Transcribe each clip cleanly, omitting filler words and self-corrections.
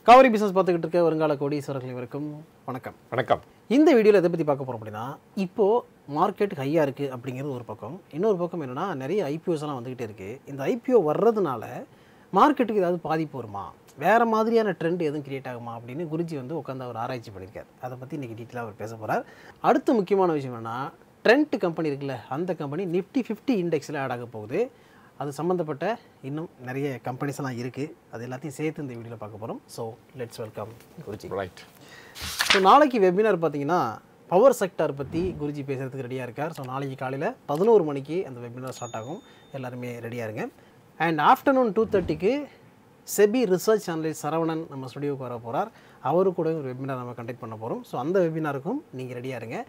Cauvery business பார்த்துக்கிட்டு இருக்க வருங்கால கோடீஸ்வரர்கள் இவருக்கும் வணக்கம். வணக்கம். இந்த வீடியோவில் எதை பற்றி பார்க்க போகிறோம் அப்படின்னா, இப்போது மார்க்கெட் ஹையாக இருக்குது அப்படிங்கிறது ஒரு பக்கம். இன்னொரு பக்கம் என்னென்னா நிறைய ஐபிஓஸ் எல்லாம் வந்துக்கிட்டே இருக்குது. இந்த ஐபிஓ வர்றதுனால மார்க்கெட்டுக்கு ஏதாவது பாதிப்பு வருமா, வேறு மாதிரியான ட்ரெண்ட் எதுவும் கிரியேட் ஆகுமா அப்படின்னு குருஜி வந்து உட்காந்து அவர் ஆராய்ச்சி பண்ணியிருக்காரு. அதை பற்றி இன்றைக்கி டீட்டெயிலாக அவர் பேச போகிறார். அடுத்த முக்கியமான விஷயம் என்னென்னா, ட்ரெண்ட் கம்பெனி இருக்குல்ல, அந்த கம்பெனி Nifty 50 இண்டெக்ஸில் ஆட் ஆக போகுது. அது சம்மந்தப்பட்ட இன்னும் நிறைய கம்பெனிஸ் எல்லாம் இருக்குது. அது எல்லாத்தையும் சேர்த்து இந்த வீடியோவில் பார்க்க போகிறோம். So let's welcome Guruji. Right. So நாளைக்கு வெபினார் பார்த்தீங்கன்னா பவர் செக்டார் பற்றி குருஜி பேசுகிறதுக்கு ரெடியாக இருக்கார். ஸோ நாளைக்கு காலையில் 11 மணிக்கு அந்த வெபினார் ஸ்டார்ட் ஆகும். எல்லாருமே ரெடியாக இருங்க. அண்ட் ஆஃப்டர்நூன் 2:30க்கு செபி ரிசர்ச் அனலிஸ்ட் சரவணன் நம்ம ஸ்டுடியோவுக்கு வர போகிறார். அவரு கூட ஒரு வெபினார் நம்ம கண்டக்ட் பண்ண போகிறோம். ஸோ அந்த வெபினாருக்கும் நீங்கள் ரெடியாக இருங்க.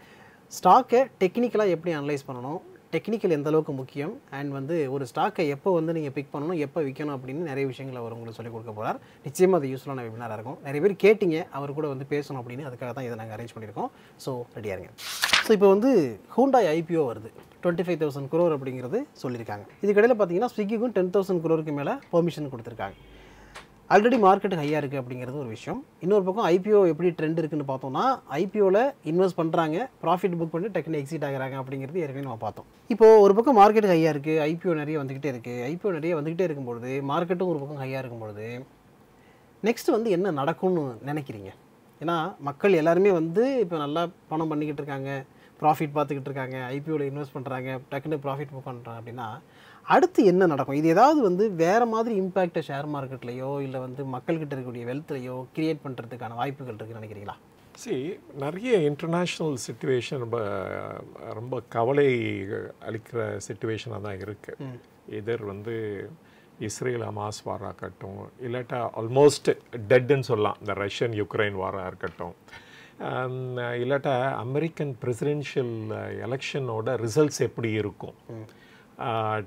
ஸ்டாக்கை டெக்னிக்கலாக எப்படி அனலைஸ் பண்ணணும், டெக்னிக்கல் எந்த அளவுக்கு முக்கியம், அண்ட் வந்து ஒரு ஸ்டாக்கை எப்போ வந்து நீங்கள் பிக் பண்ணணும், எப்போ விற்கணும் அப்படின்னு நிறைய விஷயங்கள் அவர் உங்களுக்கு சொல்லிக் கொடுக்க போகிறார். நிச்சயமாக அது யூஸ்ஃபுல்லான வெபினாராக இருக்கும். நிறைய பேர் கேட்டிங்க அவர் கூட வந்து பேசணும் அப்படின்னு, அதுக்காக தான் இதை நாங்கள் அரேஞ்ச் பண்ணியிருக்கோம். ஸோ ரெடியாக இருங்க. ஸோ இப்போ வந்து ஹூண்டாய் ஐபிஓ வருது. 25,000 crore அப்படிங்கிறது சொல்லியிருக்காங்க. இதுக்கடையில் பார்த்தீங்கன்னா ஸ்விக்கிக்கும் 10,000 crore மேலே பெர்மிஷன் கொடுத்துருக்காங்க. ஆல்ரெடி மார்க்கெட் ஹையாக இருக்குது அப்படிங்கிறது ஒரு விஷயம். இன்னொரு பக்கம் ஐபிஓ எப்படி ட்ரெண்ட் இருக்குன்னு பார்த்தோம்னா, ஐபிஓவில் இன்வெஸ்ட் பண்ணுறாங்க, ப்ராஃபிட் புக் பண்ணி டக்குன்னு எக்ஸிட் ஆகிறாங்க அப்படிங்கிறது ஏற்கனவே நம்ம பார்த்தோம். இப்போது ஒரு பக்கம் மார்க்கெட் ஹையாக இருக்குது, ஐபிஓ நிறைய வந்துக்கிட்டே இருக்குது. ஐபிஓ நிறைய வந்துக்கிட்டே இருக்கும்பொழுது, மார்க்கெட்டும் ஒரு பக்கம் ஹையாக இருக்கும்பொழுது நெக்ஸ்ட் வந்து என்ன நடக்கும்னு நினைக்கிறீங்க? ஏன்னா மக்கள் எல்லாருமே வந்து இப்போ நல்லா பணம் பண்ணிக்கிட்டு இருக்காங்க, ப்ராஃபிட் பார்த்துக்கிட்டு இருக்காங்க, ஐபிஓவில் இன்வெஸ்ட் பண்ணுறாங்க, டக்குன்னு ப்ராஃபிட் புக் பண்ணுறாங்க அப்படின்னா அடுத்து என்ன நடக்கும்? இது ஏதாவது வந்து வேறு மாதிரி இம்பேக்டை ஷேர் மார்க்கெட்லையோ இல்லை வந்து மக்கள்கிட்ட இருக்கக்கூடிய வெல்த்லையோ கிரியேட் பண்ணுறதுக்கான வாய்ப்புகள் இருக்குன்னு நினைக்கிறீங்களா? நிறைய இன்டர்நேஷ்னல் சிச்சுவேஷன் ரொம்ப கவலை அளிக்கிற சிச்சுவேஷனாக தான் இருக்குது. எதிர் வந்து இஸ்ரேல் ஹமாஸ் வாராக இருக்கட்டும், இல்லாட்டா ஆல்மோஸ்ட் டெட்டுன்னு சொல்லலாம் இந்த ரஷ்யன் யுக்ரைன் வாராக இருக்கட்டும், இல்லாட்டா அமெரிக்கன் பிரசிடென்ஷியல் எலெக்ஷனோட ரிசல்ட்ஸ் எப்படி இருக்கும்,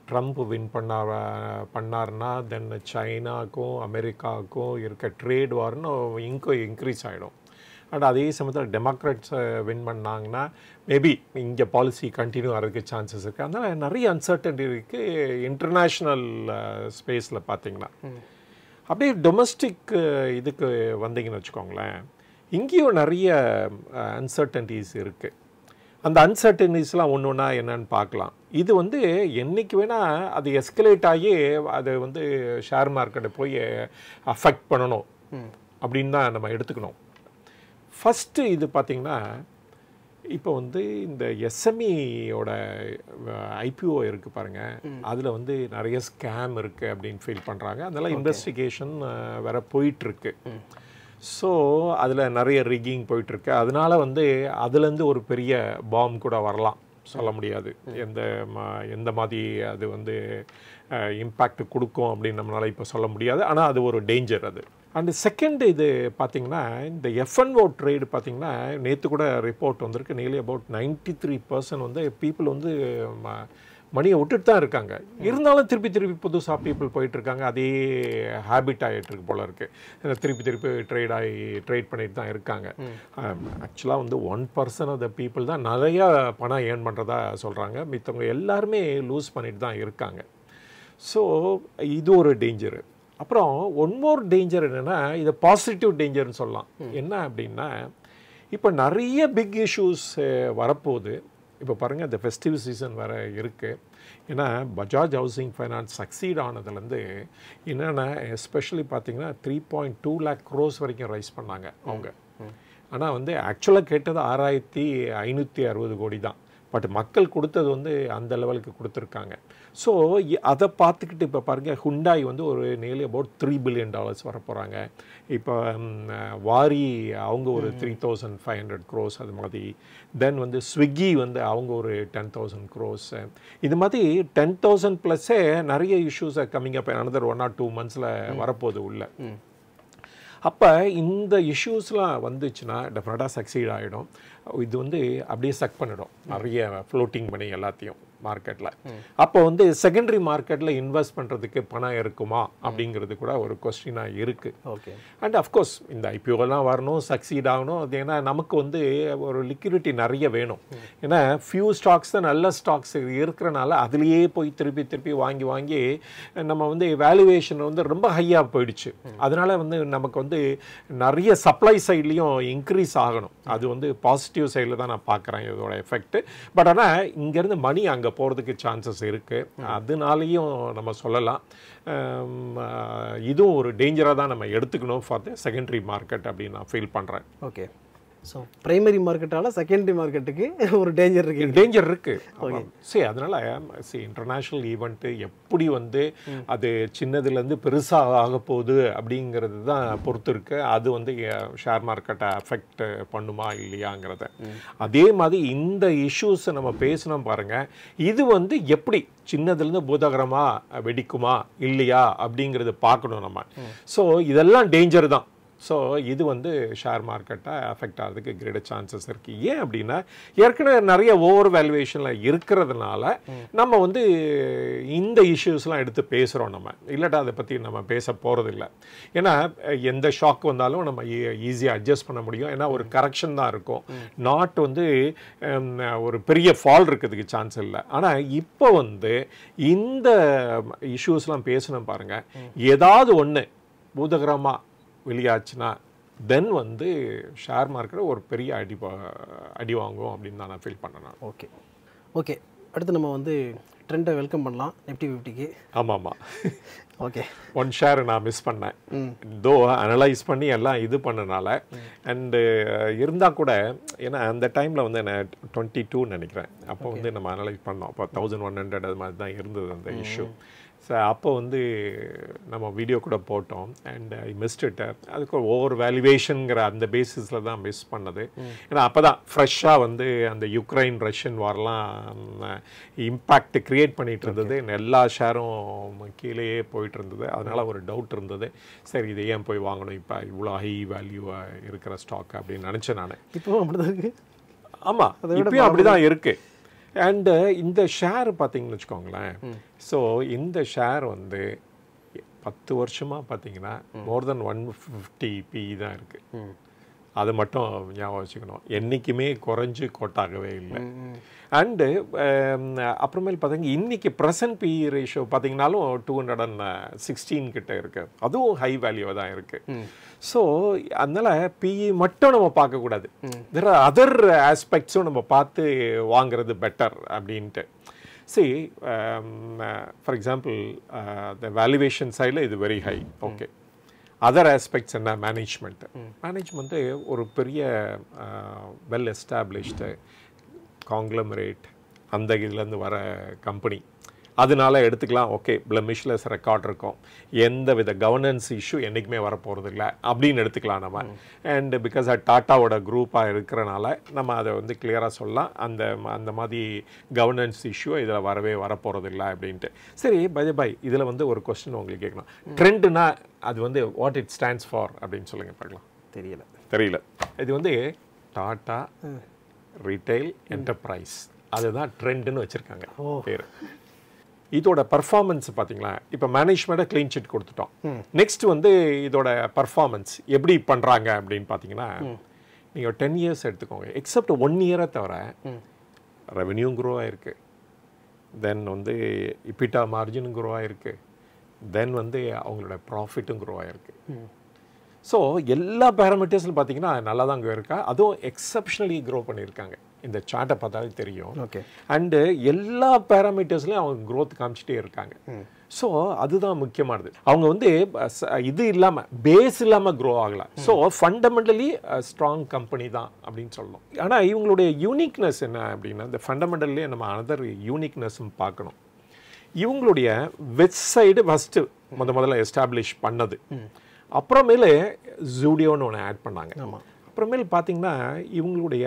ட்ரம்ப் வின் பண்ணார்னா தென் சைனாக்கும் அமெரிக்காவுக்கும் இருக்க ட்ரேட் வார்னு இன்க்ரீஸ் ஆகிடும். அண்ட் அதே சமயத்தில் டெமோக்ராட்ஸ் வின் பண்ணாங்கன்னா மேபி இங்கே பாலிசி கண்டினியூ ஆகிறதுக்கு சான்சஸ் இருக்குது. அதனால் நிறைய அன்சர்டன்டி இருக்குது இன்டர்நேஷ்னல் ஸ்பேஸில் பார்த்தீங்கன்னா. அப்படியே டொமஸ்டிக் இதுக்கு வந்தீங்கன்னு வச்சுக்கோங்களேன், இங்கேயும் நிறைய அன்சர்டன்டிஸ் இருக்குது. அந்த அன்சர்டனிஸ்லாம் ஒன்று ஒன்றா என்னன்னு பார்க்கலாம். இது வந்து என்றைக்கு வேணால் அது எஸ்கலேட் ஆகி அது வந்து ஷேர் மார்க்கெட்டை போய் அஃபெக்ட் பண்ணணும் அப்படின்னு தான் நம்ம எடுத்துக்கணும். ஃபஸ்ட்டு இது பார்த்திங்கன்னா, இப்போ வந்து இந்த எஸ்எம்இயோட ஐபிஓ இருக்குது பாருங்கள், அதில் வந்து நிறைய ஸ்கேம் இருக்குது அப்படின்னு ஃபீல் பண்ணுறாங்க. அதெல்லாம் இன்வெஸ்டிகேஷன் வேறு போயிட்டுருக்கு. ஸோ அதில் நிறைய ரிக்கிங் போயிட்டுருக்கு. அதனால் வந்து அதுலேருந்து ஒரு பெரிய பாம் கூட வரலாம், சொல்ல முடியாது எந்த மாதிரி அது வந்து இம்பேக்ட் கொடுக்கும் அப்படின்னு நம்மளால் இப்போ சொல்ல முடியாது. ஆனால் அது ஒரு டேஞ்சர் அது. அண்டு செகண்ட் இது பார்த்திங்கன்னா, இந்த எஃப்என்ஓ ட்ரேடு பார்த்திங்கன்னா நேற்று கூட ரிப்போர்ட் வந்திருக்கு. நியர்லி அபவுட் 93% வந்து பீப்புள் வந்து மணியை விட்டுட்டு தான் இருக்காங்க. இருந்தாலும் திருப்பி புதுசாக பீப்புள் போயிட்டுருக்காங்க. அதே ஹேபிட் ஆகிட்டுருக்கு போல இருக்குது. திருப்பி ட்ரேட் பண்ணிட்டு தான் இருக்காங்க. ஆக்சுவலாக வந்து 1% ஆஃப் த பீப்புள் தான் நிறையா பணம் ஏர்ன் பண்ணுறதா சொல்கிறாங்க. மித்தவங்க எல்லாருமே லூஸ் பண்ணிட்டு தான் இருக்காங்க. ஸோ இது ஒரு டேஞ்சரு. அப்புறம் ஒன் மோர் டேஞ்சர் என்னென்னா, இது பாசிட்டிவ் டேஞ்சர்னு சொல்லலாம். என்ன அப்படின்னா, இப்போ நிறைய பிக் இஷ்யூஸ் வரப்போகுது. இப்போ பாருங்கள், இந்த ஃபெஸ்டிவ் சீசன் வேறு இருக்குது. ஏன்னா பஜாஜ் ஹவுசிங் ஃபைனான்ஸ் சக்சீட் ஆனதுலேருந்து என்னென்னா, எஸ்பெஷலி பார்த்திங்கன்னா 3.2 lakh crores வரைக்கும் ரைஸ் பண்ணாங்க அவங்க. ஆனால் வந்து ஆக்சுவலாக கேட்டது 6,560 கோடி தான். பட் மக்கள் கொடுத்தது வந்து அந்த லெவலுக்கு கொடுத்துருக்காங்க. ஸோ அதை பார்த்துக்கிட்டு இப்போ பாருங்கள், ஹுண்டாய் வந்து ஒரு நியர்லி அபவுட் $3 billion வர போகிறாங்க. இப்போ வாரி அவங்க ஒரு 3,500 crores அது மாதிரி. தென் வந்து ஸ்விக்கி வந்து அவங்க ஒரு 10,000 crores. இது மாதிரி 10,000 ப்ளஸ்ஸே நிறைய இஷ்யூஸை coming up another 1 or 2 months வரப்போகுது உள்ள. அப்போ இந்த இஷ்யூஸ்லாம் வந்துச்சுன்னா டெஃபினட்டாக சக்சீட் ஆகிடும். இது வந்து அப்படியே சக் பண்ணிடும் நிறைய ஃப்ளோட்டிங் பண்ணி எல்லாத்தையும். மார்க்கெட்டில். அப்போ வந்து செகண்டரி மார்க்கெட்டில் இன்வெஸ்ட் பண்ணுறதுக்கு பணம் இருக்குமா அப்படிங்கிறது கூட ஒரு கொஸ்டினாக இருக்குது. ஓகே. அண்ட் அஃப்கோர்ஸ் இந்த ஐபிஓலாம் வரணும், சக்சீட் ஆகணும். அது ஏன்னா நமக்கு வந்து ஒரு லிக்விடிட்டி நிறைய வேணும். ஏன்னா ஃபியூ ஸ்டாக்ஸ் தான் நல்ல ஸ்டாக்ஸ் இருக்கிறனால அதுலேயே போய் திருப்பி வாங்கி நம்ம வந்து வேல்யூவேஷன் வந்து ரொம்ப ஹையாக போயிடுச்சு. அதனால வந்து நமக்கு வந்து நிறைய சப்ளை சைட்லேயும் இன்க்ரீஸ் ஆகணும். அது வந்து பாசிட்டிவ் சைடில் தான் நான் பார்க்குறேன் இதோட எஃபெக்ட். பட் ஆனால் இங்கேருந்து மணி அங்கே போகிறதுக்கு சான்சஸ் இருக்குது. அதனாலேயும் நம்ம சொல்லலாம் இதுவும் ஒரு டேஞ்சராக தான் நம்ம எடுத்துக்கணும் ஃபார் த செகண்டரி மார்க்கெட் அப்படின்னு நான் ஃபீல் பண்ணுறேன். ஓகே. ஸோ பிரைமரி மார்க்கெட்டால் செகண்டரி மார்க்கெட்டுக்கு ஒரு டேஞ்சர் இருக்குது. சரி, அதனால் இன்டர்நேஷ்னல் ஈவெண்ட்டு எப்படி வந்து அது சின்னதுலேருந்து பெருசாக ஆக போகுது அப்படிங்கிறது தான் பொறுத்து இருக்குது. அது வந்து ஷேர் மார்க்கெட்டை அஃபெக்ட் பண்ணுமா இல்லையாங்கிறத. அதே மாதிரி இந்த இஷ்யூஸை நம்ம பேசணும் பாருங்கள். இது வந்து எப்படி சின்னதுலேருந்து பூதகரமாக வெடிக்குமா இல்லையா அப்படிங்கிறது பார்க்கணும் நம்ம. ஸோ இதெல்லாம் டேஞ்சர் தான். ஸோ இது வந்து ஷேர் மார்க்கெட்டை அஃபெக்ட் ஆகிறதுக்கு கிரேட் சான்சஸ் இருக்குது. ஏன் அப்படின்னா ஏற்கனவே நிறைய ஓவர் வேல்யூவேஷனில் இருக்கிறதுனால நம்ம வந்து இந்த இஷ்யூஸ்லாம் எடுத்து பேசுகிறோம். நம்ம இல்லாட்டா அதை பற்றி நம்ம பேச போகிறதில்ல. ஏன்னா எந்த ஷாக் வந்தாலும் நம்ம ஈஸியாக அட்ஜஸ்ட் பண்ண முடியும். ஏன்னா ஒரு கரெக்ஷன் தான் இருக்கும். நாட் வந்து ஒரு பெரிய ஃபால் இருக்கிறதுக்கு சான்ஸ் இல்லை. ஆனால் இப்போ வந்து இந்த இஷ்யூஸ்லாம் பேசணும் பாருங்கள். ஏதாவது ஒன்று பூதகரமாக வெளியாச்சுன்னா தென் வந்து ஷேர் மார்க்கெட் ஒரு பெரிய அடி வாங்கும் அப்படின்னு தான் நான் ஃபீல் பண்ணேன். ஓகே. அடுத்து நம்ம வந்து ட்ரெண்டை வெல்கம் பண்ணலாம் நிஃப்டி 50க்கு. ஆமாம். ஓகே. ஒன் ஷேர் நான் மிஸ் பண்ணேன். தோ அனலைஸ் பண்ணி எல்லாம் இது பண்ணனால. அண்டு இருந்தால் கூட ஏன்னா அந்த டைமில் வந்து நான் 22 நினைக்கிறேன். அப்போ வந்து நம்ம அனலைஸ் பண்ணோம். அப்போ 1100 அது மாதிரி தான் இருந்தது அந்த இஷ்யூ. ஸோ அப்போ வந்து நம்ம வீடியோ கூட போட்டோம். And I missed it. அதுக்கு ஓவர் வேல்யூவேஷனுங்கிற அந்த பேசிஸில் தான் மிஸ் பண்ணது. ஏன்னா அப்போ தான் ஃப்ரெஷ்ஷாக வந்து அந்த யுக்ரைன் ரஷ்யன் வார்லாம் இம்பேக்ட் க்ரியேட் பண்ணிகிட்டு இருந்தது. எல்லா ஷேரும் கீழேயே போயிட்டு இருந்தது. அதனால் ஒரு டவுட் இருந்தது. சரி, இதை ஏன் போய் வாங்கணும் இப்போ இவ்வளோ ஹை வேல்யூவாக இருக்கிற ஸ்டாக் அப்படின்னு நினச்சேன் நான். இப்போ அப்படி தான் இருக்குது. ஆமாம், இப்பயும் அப்படி தான் இருக்குது. அண்டு இந்த ஷேர் பார்த்தீங்கன்னு வச்சுக்கோங்களேன். ஸோ இந்த ஷேர் வந்து 10 வருஷமாக பார்த்தீங்கன்னா மோர் தென் 150 PE தான் இருக்குது. அது மட்டும் ஞாபகம் வச்சுக்கணும். என்றைக்குமே குறைஞ்சு கோட்டாகவே இல்லை. அண்டு அப்புறமேல் பார்த்தீங்கன்னா இன்றைக்கி ப்ரெசன்ட் PE ரேஷியோ பார்த்தீங்கன்னாலும் 216 கிட்ட இருக்குது. அதுவும் ஹை வேல்யூவாக தான் இருக்குது. ஸோ அதனால் PE மட்டும் நம்ம பார்க்கக்கூடாது. தெர் ஆர் அதர் ஆஸ்பெக்ட்ஸும் நம்ம பார்த்து வாங்கிறது பெட்டர் அப்படின்ட்டு. See, for example, the valuation side is very high. Okay. Other aspects என்ன மேனேஜ்மெண்ட் ஒரு பெரிய வெல் எஸ்டாப்ளிஷ்டு காங்க்ளமரேட் அந்த இதுலேருந்து வர கம்பெனி. அதனால எடுத்துக்கலாம். ஓகே, பிளமிஷ்லெஸ் ரெக்கார்ட் இருக்கும். எந்த வித கவர்னன்ஸ் இஷ்யூ என்றைக்குமே வரப்போகிறது இல்லை அப்படின்னு எடுத்துக்கலாம் நம்ம. அண்ட் பிகாஸ் டாட்டாவோட குரூப்பாக இருக்கிறனால நம்ம அதை வந்து கிளியராக சொல்லலாம். அந்த மாதிரி கவர்னன்ஸ் இஷ்யூ இதில் வரப்போகிறது இல்லை அப்படின்ட்டு. சரி, பை இதில் வந்து ஒரு கொஸ்டின் உங்களுக்கு கேட்கலாம். ட்ரெண்டுனா அது வந்து வாட் இட் ஸ்டாண்ட்ஸ் ஃபார் அப்படின்னு சொல்லுங்கள் பார்க்கலாம். தெரியல. இது வந்து டாட்டா ரீட்டைல் என்டர்பிரைஸ் அதுதான் ட்ரெண்டுன்னு வச்சுருக்காங்க பேர். இதோட பர்ஃபார்மன்ஸ் பார்த்தீங்களா, இப்போ மேனேஜ்மெண்ட்டை க்ளீன் சிட் கொடுத்துட்டோம். நெக்ஸ்ட் வந்து இதோட பர்ஃபார்மன்ஸ் எப்படி பண்ணுறாங்க அப்படின்னு பார்த்தீங்கன்னா, நீங்கள் 10 இயர்ஸ் எடுத்துக்கோங்க. எக்ஸப்ட் 1 இயரை தவிர ரெவென்யூவும் க்ரோ ஆகிருக்கு. தென் வந்து இபிட்டா மார்ஜினும் க்ரோ ஆகிருக்கு. தென் வந்து அவங்களோட ப்ராஃபிட்டும் க்ரோ ஆகிருக்கு. ஸோ எல்லா பேராமீட்டர்ஸில் பார்த்தீங்கன்னா நல்லா தான் அங்கே இருக்கா. அதுவும் எக்ஸப்ஷனலி க்ரோ பண்ணியிருக்காங்க. இந்த சார்ட்டை பார்த்தாலே தெரியும். ஓகே. அண்டு எல்லா பேராமீட்டர்ஸ்லையும் அவங்க க்ரோத் காமிச்சிட்டே இருக்காங்க. ஸோ அதுதான் முக்கியமானது. அவங்க வந்து இது இல்லாமல் பேஸ் இல்லாமல் க்ரோ ஆகலாம். ஸோ ஃபண்டமெண்டலி ஸ்ட்ராங் கம்பெனி தான் அப்படின்னு சொல்லணும். ஆனால் இவங்களுடைய யூனிக்னஸ் என்ன அப்படின்னா, இந்த ஃபண்டமெண்டல்லே நம்ம அனதர் யூனிக்னஸும் பார்க்கணும். இவங்களுடைய வெப்சைடு ஃபஸ்ட்டு முதல்ல எஸ்டாப்ளிஷ் பண்ணது. அப்புறமேலே ஜூடியோன்னு ஒன்று ஆட் பண்ணாங்க. அப்புறமேல் பார்த்தீங்கன்னா இவங்களுடைய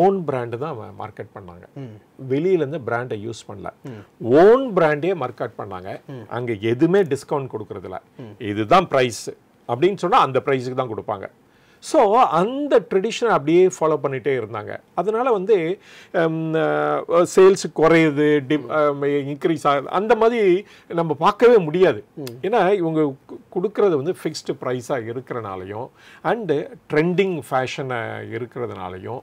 ஓன் பிராண்டு தான் மார்க்கெட் பண்ணாங்க. வெளியிலேருந்து பிராண்டை யூஸ் பண்ணல, ஓன் பிராண்டே மார்க்கெட் பண்ணாங்க. அங்கே எதுவுமே டிஸ்கவுண்ட் கொடுக்கறதில்ல. இதுதான் ப்ரைஸ் அப்படின்னு சொன்னால் அந்த ப்ரைஸுக்கு தான் கொடுப்பாங்க. ஸோ அந்த ட்ரெடிஷனை அப்படியே ஃபாலோ பண்ணிகிட்டே இருந்தாங்க. அதனால் வந்து சேல்ஸ் குறையுது, இன்க்ரீஸ் ஆகுது, அந்த மாதிரி நம்ம பார்க்கவே முடியாது. ஏன்னா இவங்க கொடுக்கறது வந்து ஃபிக்ஸ்டு ப்ரைஸாக இருக்கிறனாலையும் அண்டு ட்ரெண்டிங் ஃபேஷனை இருக்கிறதுனாலையும்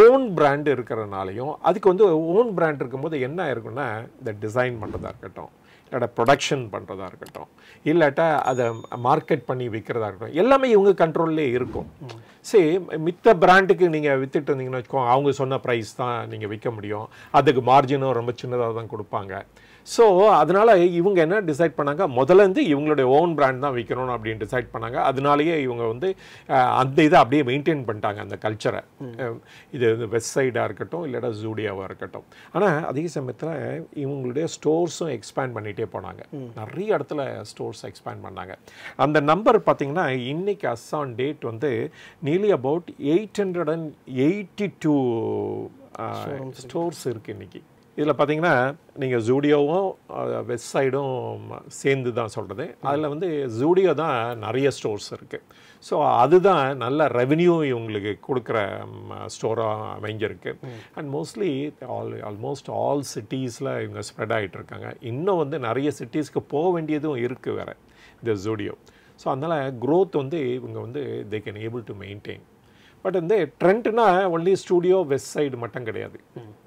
ஓன் பிராண்டு இருக்கிறதுனாலையும் அதுக்கு வந்து ஓன் பிராண்ட் இருக்கும்போது என்ன இருக்குன்னா இந்த டிசைன் பண்ணுறதா இருக்கட்டும், இல்லாட்டா ப்ரொடக்ஷன் பண்ணுறதா இருக்கட்டும், இல்லாட்டா அதை மார்க்கெட் பண்ணி விற்கிறதா இருக்கட்டும், எல்லாமே இவங்க கண்ட்ரோல்லே இருக்கும். சரி, மித்த பிராண்டுக்கு நீங்கள் விற்றுட்டு இருந்தீங்கன்னு வச்சுக்கோங்க, அவங்க சொன்ன ப்ரைஸ் தான் நீங்கள் விற்க முடியும், அதுக்கு மார்ஜினும் ரொம்ப சின்னதாக தான் கொடுப்பாங்க. ஸோ அதனால் இவங்க என்ன டிசைட் பண்ணாங்க, முதலேருந்து இவங்களுடைய ஓன் பிராண்ட் தான் விற்கணும் அப்படின்னு டிசைட் பண்ணாங்க. அதனாலேயே இவங்க வந்து அந்த இதை அப்படியே மெயின்டைன் பண்ணிட்டாங்க, அந்த கல்ச்சரை. இது வந்து வெஸ்ட் சைடாக இருக்கட்டும், இல்லாட்டா ஜூடியாவாக இருக்கட்டும். ஆனால் அதே சமயத்தில் இவங்களுடைய ஸ்டோர்ஸும் எக்ஸ்பேண்ட் பண்ணிகிட்டே போனாங்க. நிறைய இடத்துல ஸ்டோர்ஸ் எக்ஸ்பேண்ட் பண்ணாங்க. அந்த நம்பர் பார்த்திங்கன்னா இன்றைக்கி அஸ்ஸான் டேட் வந்து நியர்லி அபவுட் 882 ஸ்டோர்ஸ் இருக்குது இன்றைக்கி. இதில் பார்த்தீங்கன்னா நீங்கள் ஜூடியோவும் வெஸ்ட் சைடும் சேர்ந்து தான் சொல்கிறது. அதில் வந்து ஜூடியோ தான் நிறைய ஸ்டோர்ஸ் இருக்குது. ஸோ அதுதான் நல்ல ரெவென்யூ இவங்களுக்கு கொடுக்குற ஸ்டோராக அமைஞ்சிருக்கு. அண்ட் மோஸ்ட்லி ஆல்மோஸ்ட் ஆல் சிட்டிஸில் இவங்க ஸ்ப்ரெட் ஆகிட்டு இருக்காங்க. இன்னும் வந்து நிறைய சிட்டிஸ்க்கு போக வேண்டியதும் இருக்குது வேறு இந்த ஜூடியோ. ஸோ அதனால் க்ரோத் வந்து இவங்க வந்து they can able to maintain. But வந்து ட்ரெண்ட்னா ஒன்லி ஸ்டூடியோ வெஸ்ட் சைடு மட்டும் கிடையாது.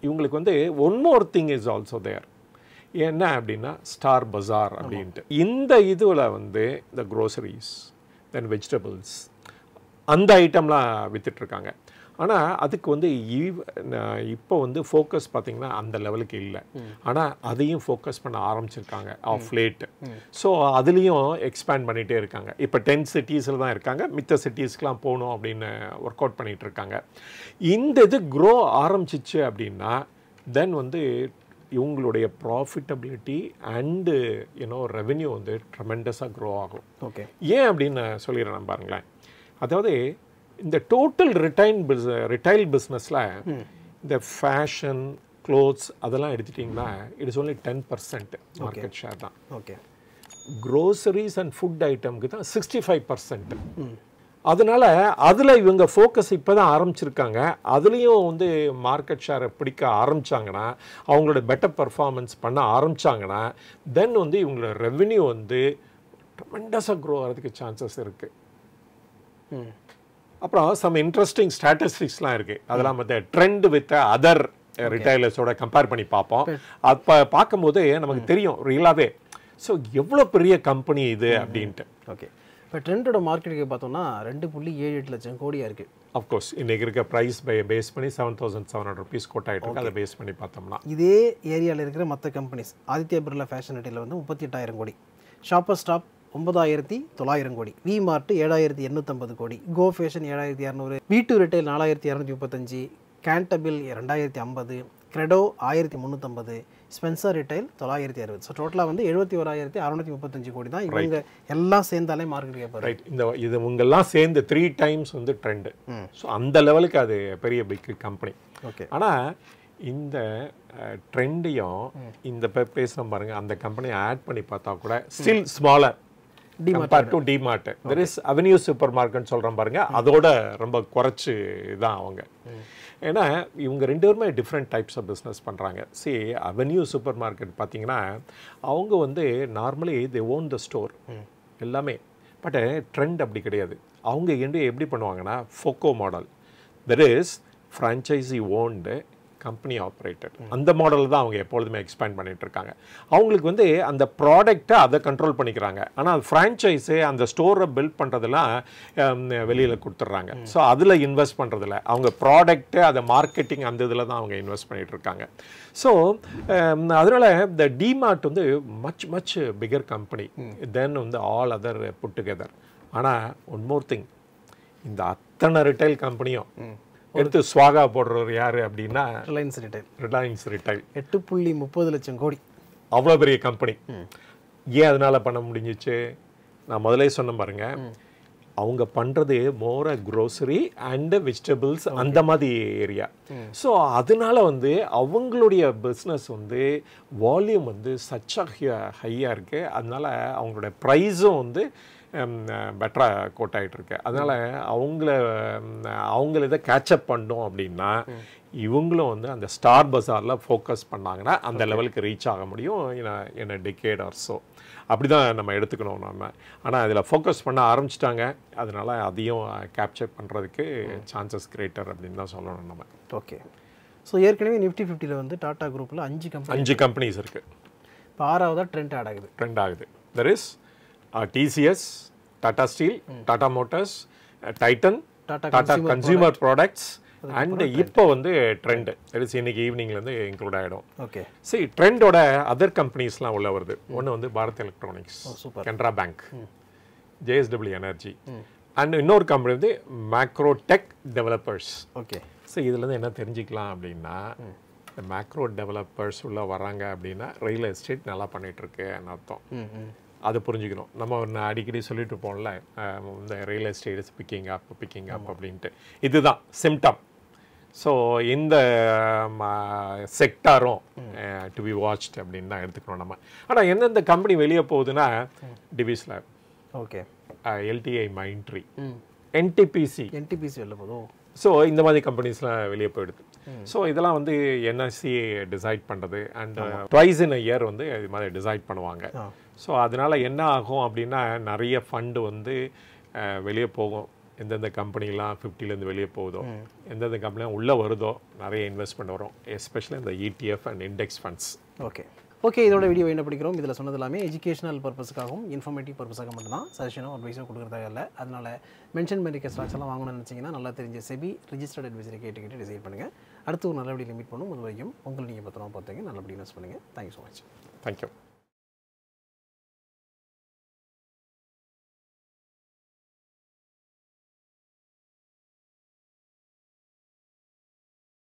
இவங்களுக்கு வந்து one more thing is also there. என்ன அப்படின்னா ஸ்டார் பஜார் அப்படின்ட்டு இந்த இதில் வந்து இந்த க்ரோசரிஸ், தென் வெஜிடபிள்ஸ், அந்த ஐட்டம்லாம் விற்றுட்ருக்காங்க. ஆனால் அதுக்கு வந்து இப்போ வந்து ஃபோக்கஸ் பார்த்திங்கன்னா அந்த லெவலுக்கு இல்லை. ஆனால் அதையும் ஃபோக்கஸ் பண்ண ஆரம்பிச்சிருக்காங்க ஆஃப் லேட். ஸோ அதுலேயும் எக்ஸ்பேண்ட் பண்ணிகிட்டே இருக்காங்க. இப்போ 10 சிட்டிஸில் தான் இருக்காங்க, மித்த சிட்டிஸ்க்கெலாம் போகணும் அப்படின்னு ஒர்க் அவுட் பண்ணிகிட்டு இருக்காங்க. இந்த இது க்ரோ ஆரம்பிச்சிச்சு அப்படின்னா தென் வந்து இவங்களுடைய ப்ராஃபிட்டபிலிட்டி அண்டு ரெவென்யூ வந்து ட்ரெமெண்டஸாக க்ரோ ஆகும். ஓகே, ஏன் அப்படின்னு சொல்லிடுறேன் பாருங்களேன். அதாவது இந்த டோட்டல் ரிட்டைல் பிஸ்னஸில் இந்த ஃபேஷன், க்ளோத்ஸ் அதெல்லாம் எடுத்துட்டிங்கன்னா it is only 10% market share தான். ஓகே, க்ரோசரிஸ் அண்ட் ஃபுட் ஐட்டம்க்கு தான் 65%. அதனால் அதில் இவங்க ஃபோக்கஸ் இப்போ தான் ஆரம்பிச்சிருக்காங்க. அதுலேயும் வந்து மார்க்கெட் ஷேரை பிடிக்க ஆரம்பித்தாங்கன்னா, அவங்களோட பெட்டர் பர்ஃபார்மன்ஸ் பண்ண ஆரம்பித்தாங்கன்னா தென் வந்து இவங்களோட ரெவென்யூ வந்து ட்ரெமெண்டஸாக க்ரோ ஆகிறதுக்கு சான்சஸ் இருக்குது. அப்புறம் சம் இன்ட்ரெஸ்டிங் ஸ்டாட்டிஸ்டிக்ஸ்லாம் இருக்குது. அதெல்லாம் வந்து ட்ரெண்ட் வித் அதர் ரிட்டைலர்ஸோட கம்பேர் பண்ணி பார்ப்போம். அப்போ பார்க்கும்போது நமக்கு தெரியும் ரியலாகவே ஸோ எவ்வளோ பெரிய கம்பெனி இது அப்படின்ட்டு. ஓகே, இப்போ ட்ரெண்டோட மார்க்கெட்டுக்கு பார்த்தோம்னா 2.78 லட்சம் கோடியாக இருக்குது. அஃப்கோர்ஸ் இன்றைக்கி இருக்க ப்ரைஸ் பேஸ் பண்ணி 7,700 rupees கோட் ஆகிட்டு இருக்கு. அதை பேஸ் பண்ணி பார்த்தோம்னா இதே ஏரியாவில் இருக்கிற மற்ற கம்பெனிஸ் ஆதித்யா பிர்லா ஃபேஷன் ரிட்டைலில் வந்து 38,000 கோடி, ஷாப்பர் ஸ்டாப் 9,900 கோடி, we mart 7,850 crore, Go fashion 7,200, V2 retail 4,235, Cantabil 2,050, Credo 1,350, Spencer retail 960. So டோட்டலாக வந்து 71,635 கோடி தான் இவங்க எல்லாம் சேர்ந்தாலே மார்க்கெட் கேட்பாரு. ரைட், இது உங்கெல்லாம் சேர்ந்து 3 times வந்து ட்ரெண்டு. ஸோ அந்த லெவலுக்கு அது பெரிய பிக் கம்பெனி. ஓகே, ஆனால் இந்த ட்ரெண்டையும் இந்த பேசுகிறோம் பாருங்கள், அந்த கம்பெனியை ஆட் பண்ணி பார்த்தா கூட still smaller compare to DMart. There is avenue Super market சொல்கிறோம் பாருங்க, அதோட ரொம்ப குறைச்சி தான் அவங்க. ஏன்னா இவங்க 2 பேருமே டிஃப்ரெண்ட் டைப்ஸ் ஆஃப் பிஸ்னஸ் பண்ணுறாங்க. அவென்யூ சூப்பர் மார்க்கெட் பார்த்தீங்கன்னா அவங்க வந்து normally they own the store எல்லாமே. பட் ட்ரெண்ட் அப்படி கிடையாது. அவங்க எப்படி பண்ணுவாங்கன்னா FOCO model, there is franchisee owned, company operated, அந்த மாடல் தான் அவங்க எப்பொழுதுமே எக்ஸ்பேண்ட் பண்ணிட்டு இருக்காங்க. அவங்களுக்கு வந்து அந்த ப்ராடக்டை அதை கண்ட்ரோல் பண்ணிக்கிறாங்க. ஆனால் ஃப்ரான்ச்சைஸு அந்த ஸ்டோரை பில்ட் பண்ணுறதெல்லாம் வெளியில் கொடுத்துட்றாங்க. ஸோ அதில் இன்வெஸ்ட் பண்ணுறதில்ல, அவங்க ப்ராடக்ட்டு அதை மார்க்கெட்டிங் அந்த இதில் தான் அவங்க இன்வெஸ்ட் பண்ணிகிட்டு இருக்காங்க. ஸோ அதனால் இந்த டிமார்ட் வந்து மச் பிகர் கம்பெனி தென் வந்து ஆல் அதர் புட் டுகெதர். ஆனால் ஒன் மோர் திங், இந்த அத்தனை ரிட்டைல் கம்பெனியும் எடுத்து ஸ்வாகா போடுறவர் யார் அப்படின்னா ரிலையன்ஸ் ரிட்டைல். 8.30 லட்சம் கோடி, அவ்வளோ பெரிய கம்பெனி. ஏன் அதனால் பண்ண முடிஞ்சிச்சு? நான் முதலே சொன்ன பாருங்க, அவங்க பண்ணுறது மோர க்ரோசரி அண்டு வெஜிடபிள்ஸ் அந்த மாதிரி ஏரியா. ஸோ அதனால வந்து அவங்களுடைய பிஸ்னஸ் வந்து வால்யூம் வந்து சச்சா ஹையாக இருக்குது. அதனால அவங்களுடைய ப்ரைஸும் வந்து பெட்டராக கோட் ஆகிட்டு இருக்கு. அதனால் அவங்கள இதை கேட்சப் பண்ணோம் அப்படின்னா இவங்களும் வந்து அந்த ஸ்டார் பஜாரில் ஃபோக்கஸ் பண்ணாங்கன்னா அந்த லெவலுக்கு ரீச் ஆக முடியும் in a decade or so. அப்படி தான் நம்ம எடுத்துக்கணும் நம்ம. ஆனால் அதில் ஃபோக்கஸ் பண்ண ஆரம்பிச்சிட்டாங்க, அதனால அதையும் கேப்சர் பண்ணுறதுக்கு சான்சஸ் கிரேட்டர் அப்படின்னு தான் சொல்லணும் நம்ம. ஓகே. ஸோ ஏற்கனவே நிஃப்டி 50 வந்து டாடா குரூப்பில் 5 கம்பெனிஸ் இருக்குது. இப்போ 6வதாக ட்ரெண்ட் ஆகுது. There is TCS, Tata Steel, Tata Motors, Titan, Tata Consumer Products, and இப்போ வந்து ட்ரெண்ட் இன்னைக்கு ஈவினிங்லேருந்து இன்க்ளூட் ஆகிடும். ஓகே. சரி, ட்ரெண்டோட அதர் கம்பெனிஸ்லாம் உள்ள வருது. ஒன்று வந்து Bharat electronics, Canara bank, JSW energy, and இன்னொரு கம்பெனி வந்து macro tech developers. Okay. So இதுலேருந்து என்ன தெரிஞ்சுக்கலாம் அப்படின்னா இந்த மேக்ரோ டெவலப்பர்ஸ் உள்ள வராங்க அப்படின்னா ரியல் எஸ்டேட் நல்லா பண்ணிகிட்ருக்குன்னு அர்த்தம். அதை புரிஞ்சுக்கணும். நம்ம ஒன்று அடிக்கடி சொல்லிட்டு இருப்போம்ல, இந்த real estate is picking up அப்படின்ட்டு. இதுதான் சிம்டம். ஸோ இந்த செக்டாரும் டு பி வாட்ச்ட் அப்படின்னு தான் எடுத்துக்கணும் நம்ம. ஆனால் எந்தெந்த கம்பெனி வெளியே போகுதுன்னா டிவிஸில், ஓகே, LTI மைண்ட்ரி, NTPC வெளில போதும். ஸோ இந்த மாதிரி கம்பெனிஸ்லாம் வெளியே போயிடுது. ஸோ இதெல்லாம் வந்து NSE டிசைட் பண்ணுறது, and twice in a year வந்து இது மாதிரி டிசைட் பண்ணுவாங்க. ஸோ அதனால் என்ன ஆகும் அப்படின்னா நிறைய ஃபண்டு வந்து வெளியே போகும். எந்தெந்த கம்பெனிலாம் 50லேருந்து வெளியே போகுதோ, எந்தெந்த கம்பெனிலாம் உள்ளே வருதோ நிறைய இன்வெஸ்ட்மெண்ட் வரும், எஸ்பெஷலி இந்த ETF and index funds. Okay, இதோட வீடியோ என்ன படிக்கிறோம், இதில் சொன்னது எல்லாமே எஜுகேஷனல் பர்பஸுக்காகவும் இன்ஃபர்மேட்டிவ் பர்பஸாக மட்டும்தான், சஜஷனோ அட்வைஸோ கொடுக்குறதாக இல்லை. அதனால் மென்ஷன் பண்ணிக்க ஸ்டாக்ஸ் எல்லாம் வாங்கணும்னு நினச்சிங்கன்னா நல்லா தெரிஞ்ச செபி ரிஜிஸ்டர்ட் அட்வைசரை கேட்டு டிசைட் பண்ணுங்கள். அடுத்து ஒரு நல்ல வீடியோ மீட் பண்ணும். அது வரைக்கும் உங்களை நீங்கள் பத்திரமா பார்த்துங்க, நல்லபடியாக இன்வெஸ்ட் பண்ணுங்கள். Thank you so much. தேங்க்யூ.